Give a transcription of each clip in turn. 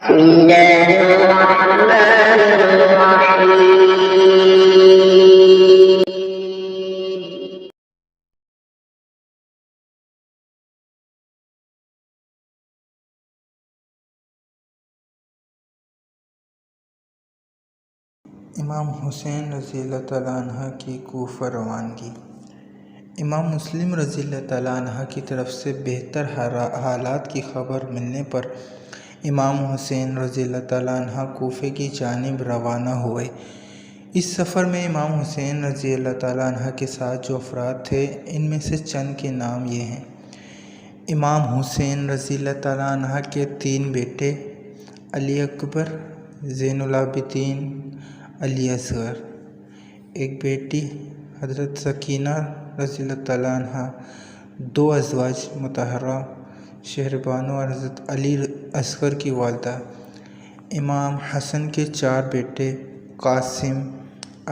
بسم اللہ الرحمن الرحیم۔ امام حسین رضی اللہ تعالیٰ عنہ کی کوفہ روانگی۔ امام مسلم رضی اللہ تعالیٰ عنہ کی طرف سے بہتر حالات کی خبر ملنے پر امام حسین رضی اللہ تعالیٰ عنہ کوفے کی جانب روانہ ہوئے۔ اس سفر میں امام حسین رضی اللہ تعالیٰ عنہ کے ساتھ جو افراد تھے، ان میں سے چند کے نام یہ ہیں۔ امام حسین رضی اللہ تعالیٰ عنہ کے 3 بیٹے، علی اکبر، زین العابدین، علی اصغر، ایک بیٹی حضرت سکینہ رضی اللہ تعالیٰ عنہ، 2 ازواج مطہرہ شہربانو اور حضرت علی اصغر کی والدہ۔ امام حسن کے 4 بیٹے، قاسم،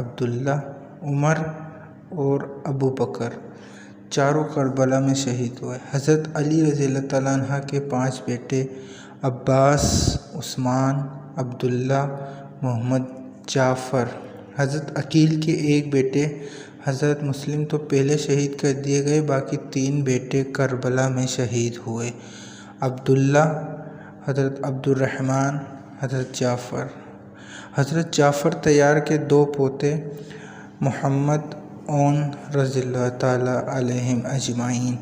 عبداللہ، عمر اور ابو بکر، چاروں کربلا میں شہید ہوئے۔ حضرت علی رضی اللہ تعالیٰ عنہ کے 5 بیٹے، عباس، عثمان، عبداللہ، محمد، جعفر۔ حضرت عقیل کے 1 بیٹے، حضرت مسلم تو پہلے شہید کر دیے گئے، باقی 3 بیٹے کربلا میں شہید ہوئے، عبداللہ، حضرت عبد الرحمن، حضرت جعفر۔ حضرت جعفر طیار کے 2 پوتے، محمد اون رضی اللہ تعالیٰ علیہم اجمعین۔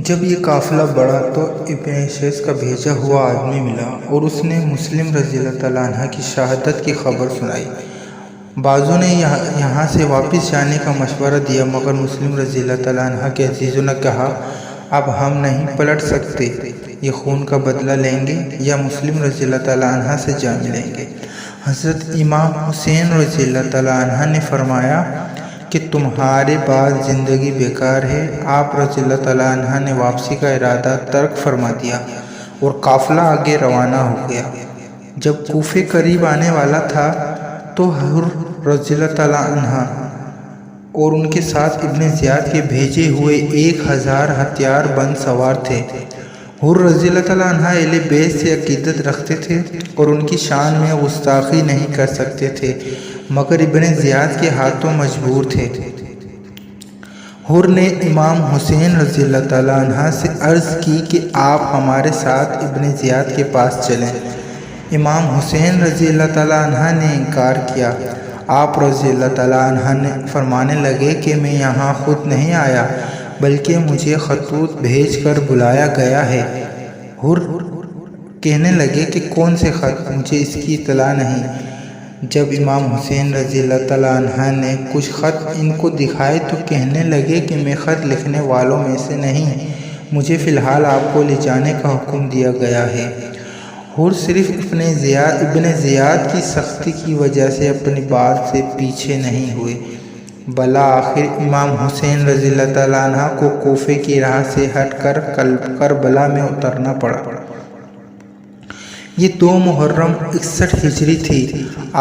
جب یہ قافلہ بڑھا تو ابن شیس کا بھیجا ہوا آدمی ملا اور اس نے مسلم رضی اللہ تعالیٰ عنہ کی شہادت کی خبر سنائی۔ بعضوں نے یہاں سے واپس جانے کا مشورہ دیا، مگر مسلم رضی اللہ تعالیٰ عنہ کے عزیزوں نے کہا، اب ہم نہیں پلٹ سکتے، یہ خون کا بدلہ لیں گے یا مسلم رضی اللہ تعالیٰ عنہ سے جا ملیں گے۔ حضرت امام حسین رضی اللہ تعالیٰ عنہ نے فرمایا کہ تمہارے بعد زندگی بیکار ہے۔ آپ رضی اللہ تعالیٰ عنہ نے واپسی کا ارادہ ترک فرما دیا اور قافلہ آگے روانہ ہو گیا۔ جب کوفے قریب آنے والا تھا تو حر رضی اللہ تعالیٰ عنہ اور ان کے ساتھ ابن زیاد کے بھیجے ہوئے 1000 ہتھیار بند سوار تھے۔ حر رضی اللہ تعالیٰ عنہ اہل بیت سے عقیدت رکھتے تھے اور ان کی شان میں گستاخی نہیں کر سکتے تھے، مگر ابن زیاد کے ہاتھوں مجبور تھے۔ حر نے امام حسین رضی اللہ تعالیٰ عنہ سے عرض کی کہ آپ ہمارے ساتھ ابن زیاد کے پاس چلیں۔ امام حسین رضی اللہ تعالیٰ عنہ نے انکار کیا۔ آپ رضی اللہ تعالیٰ عنہ نے فرمانے لگے کہ میں یہاں خود نہیں آیا، بلکہ مجھے خطوط بھیج کر بلایا گیا ہے۔ حر کہنے لگے کہ کون سے خط؟ مجھے اس کی اطلاع نہیں۔ جب امام حسین رضی اللہ تعالیٰ عنہ نے کچھ خط ان کو دکھائے تو کہنے لگے کہ میں خط لکھنے والوں میں سے نہیں، مجھے فی الحال آپ کو لے جانے کا حکم دیا گیا ہے۔ حر صرف ابن زیاد کی سختی کی وجہ سے اپنی بات سے پیچھے نہیں ہوئے، بالآخر امام حسین رضی اللہ تعالیٰ عنہ کو کوفے کی راہ سے ہٹ کر کربلا میں اترنا پڑا۔ یہ 2 محرم 61 ہجری تھی۔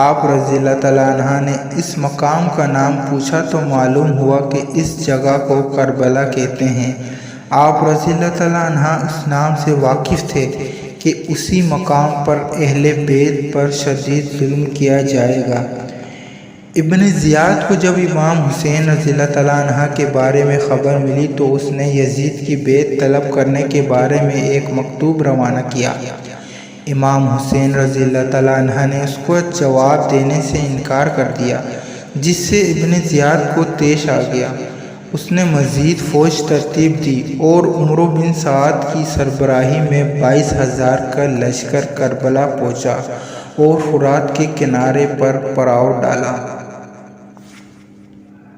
آپ رضی اللہ تعالیٰ عنہ نے اس مقام کا نام پوچھا تو معلوم ہوا کہ اس جگہ کو کربلا کہتے ہیں۔ آپ رضی اللہ تعالیٰ عنہ اس نام سے واقف تھے کہ اسی مقام پر اہل بیت پر شدید ظلم کیا جائے گا۔ ابن زیاد کو جب امام حسین رضی اللہ تعالیٰ عنہ کے بارے میں خبر ملی تو اس نے یزید کی بیعت طلب کرنے کے بارے میں ایک مکتوب روانہ کیا۔ امام حسین رضی اللہ تعالیٰ عنہ نے اس کو جواب دینے سے انکار کر دیا، جس سے ابن زیاد کو طیش آ گیا۔ اس نے مزید فوج ترتیب دی اور عمرو بن سعد کی سربراہی میں 22,000 کا لشکر کربلا پہنچا اور فرات کے کنارے پر پڑاؤ ڈالا۔